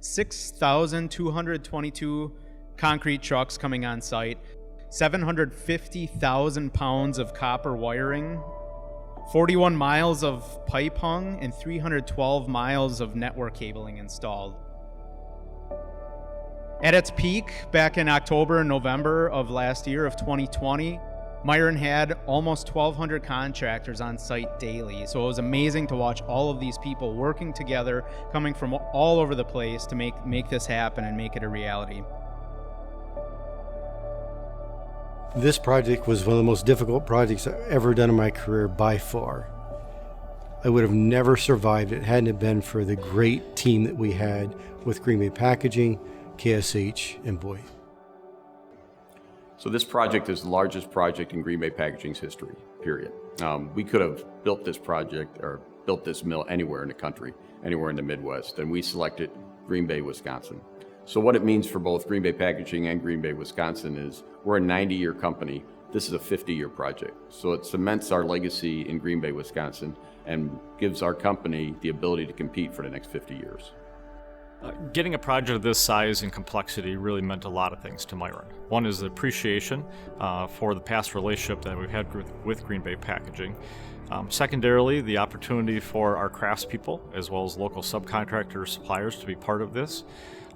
6,222 concrete trucks coming on site, 750,000 pounds of copper wiring, 41 miles of pipe hung, and 312 miles of network cabling installed. At its peak, back in October and November of last year of 2020, Miron had almost 1,200 contractors on site daily. So it was amazing to watch all of these people working together, coming from all over the place to make this happen and make it a reality. This project was one of the most difficult projects I've ever done in my career by far. I would have never survived it hadn't it been for the great team that we had with Green Bay Packaging, KSH, and Voith. So this project is the largest project in Green Bay Packaging's history, period. We could have built this project or built this mill anywhere in the country, anywhere in the Midwest, and we selected Green Bay, Wisconsin. So what it means for both Green Bay Packaging and Green Bay, Wisconsin is we're a 90-year company. This is a 50-year project. So it cements our legacy in Green Bay, Wisconsin, and gives our company the ability to compete for the next 50 years. Getting a project of this size and complexity really meant a lot of things to Miron. One is the appreciation for the past relationship that we've had with Green Bay Packaging. Secondarily, the opportunity for our craftspeople as well as local subcontractors, suppliers to be part of this.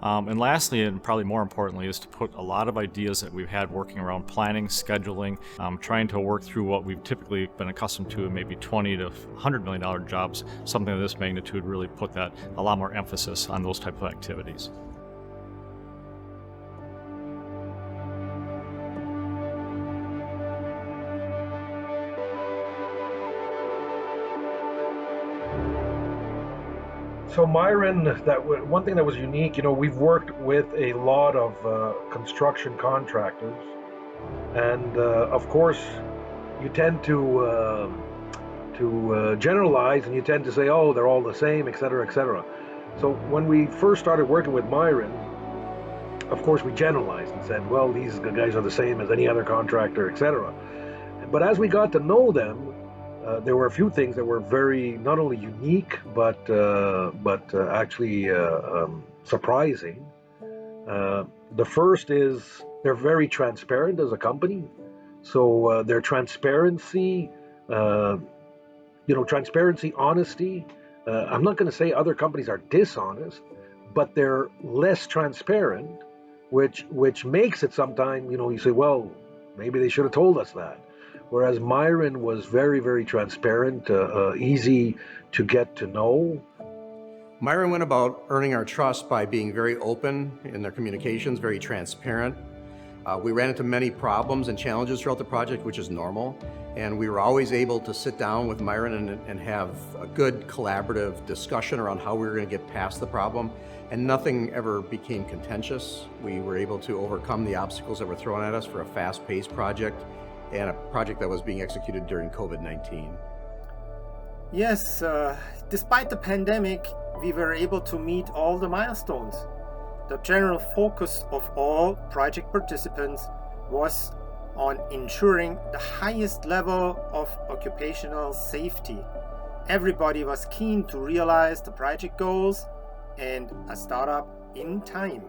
And lastly, and probably more importantly, is to put a lot of ideas that we've had working around planning, scheduling, trying to work through what we've typically been accustomed to in maybe $20 to $100 million jobs. Something of this magnitude really put a lot more emphasis on those type of activities. So Miron, one thing that was unique, we've worked with a lot of construction contractors, and of course, you tend to generalize, and you tend to say, oh, they're all the same, et cetera, et cetera. So when we first started working with Miron, of course, we generalized and said, well, these guys are the same as any other contractor, et cetera. But as we got to know them, there were a few things that were very not only unique but actually surprising. The first is they're very transparent as a company. So their transparency, transparency, honesty. I'm not going to say other companies are dishonest, but they're less transparent, which makes it sometimes you say, well, maybe they should have told us that. Whereas Miron was very, very transparent, easy to get to know. Miron went about earning our trust by being very open in their communications, very transparent. We ran into many problems and challenges throughout the project, which is normal. And we were always able to sit down with Miron and have a good collaborative discussion around how we were going to get past the problem. And nothing ever became contentious. We were able to overcome the obstacles that were thrown at us for a fast-paced project, and a project that was being executed during COVID-19. Yes, despite the pandemic, we were able to meet all the milestones. The general focus of all project participants was on ensuring the highest level of occupational safety. Everybody was keen to realize the project goals and a startup in time.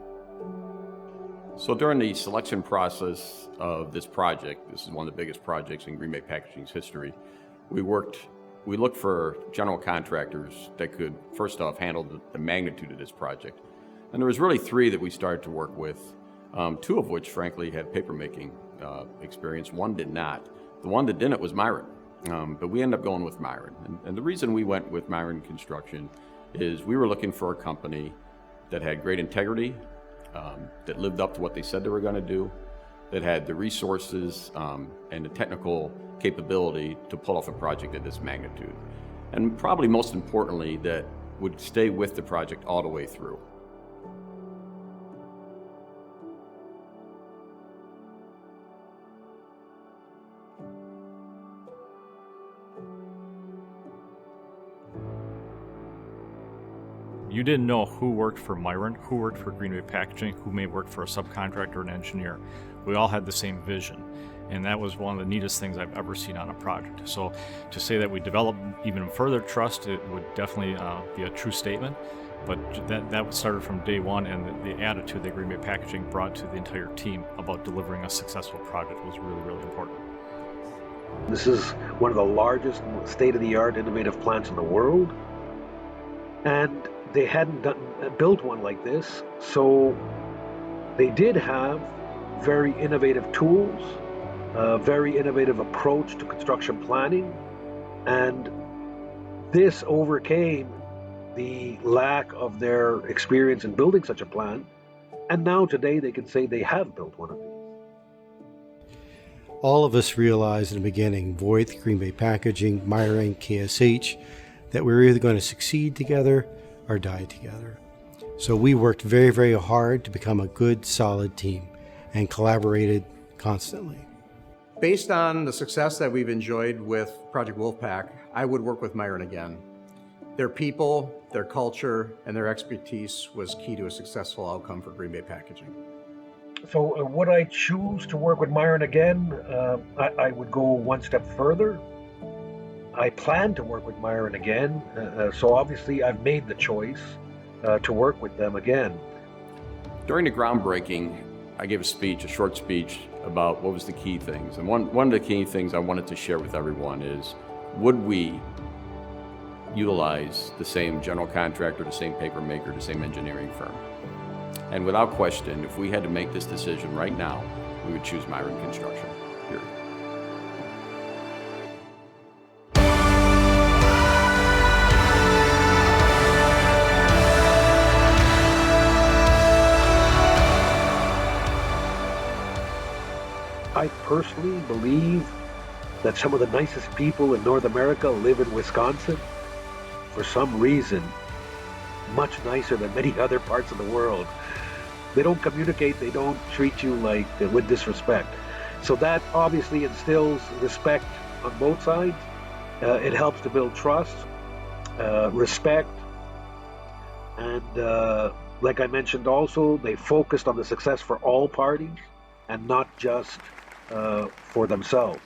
So during the selection process of this project, this is one of the biggest projects in Green Bay Packaging's history, we looked for general contractors that could, first off, handle the magnitude of this project. And there was really three that we started to work with, two of which, frankly, had papermaking experience. One did not. The one that didn't was Miron, but we ended up going with Miron. And the reason we went with Miron Construction is we were looking for a company that had great integrity, that lived up to what they said they were going to do, that had the resources and the technical capability to pull off a project of this magnitude. And probably most importantly, that would stay with the project all the way through. You didn't know who worked for Miron, who worked for Green Bay Packaging, who may work for a subcontractor or an engineer. We all had the same vision. And that was one of the neatest things I've ever seen on a project. So to say that we developed even further trust, it would definitely be a true statement. But that started from day one, and the attitude that Green Bay Packaging brought to the entire team about delivering a successful project was really, really important. This is one of the largest state-of-the-art innovative plants in the world, and they hadn't built one like this, so they did have very innovative tools, a very innovative approach to construction planning, and this overcame the lack of their experience in building such a plant, and now today they can say they have built one of these. All of us realized in the beginning, Voith, Green Bay Packaging, Miron, KSH, that we were either going to succeed together or die together. So we worked very, very hard to become a good, solid team and collaborated constantly. Based on the success that we've enjoyed with Project Wolfpack, I would work with Miron again. Their people, their culture, and their expertise was key to a successful outcome for Green Bay Packaging. So would I choose to work with Miron again? I would go one step further. I plan to work with Miron again, so obviously I've made the choice to work with them again. During the groundbreaking, I gave a short speech about what was the key things. And one of the key things I wanted to share with everyone is, would we utilize the same general contractor, the same paper maker, the same engineering firm? And without question, if we had to make this decision right now, we would choose Miron Construction, period. I personally believe that some of the nicest people in North America live in Wisconsin. For some reason, much nicer than many other parts of the world. They don't communicate, they don't treat you with disrespect. So that obviously instills respect on both sides. It helps to build trust, respect, and like I mentioned also, they focused on the success for all parties and not just for themselves.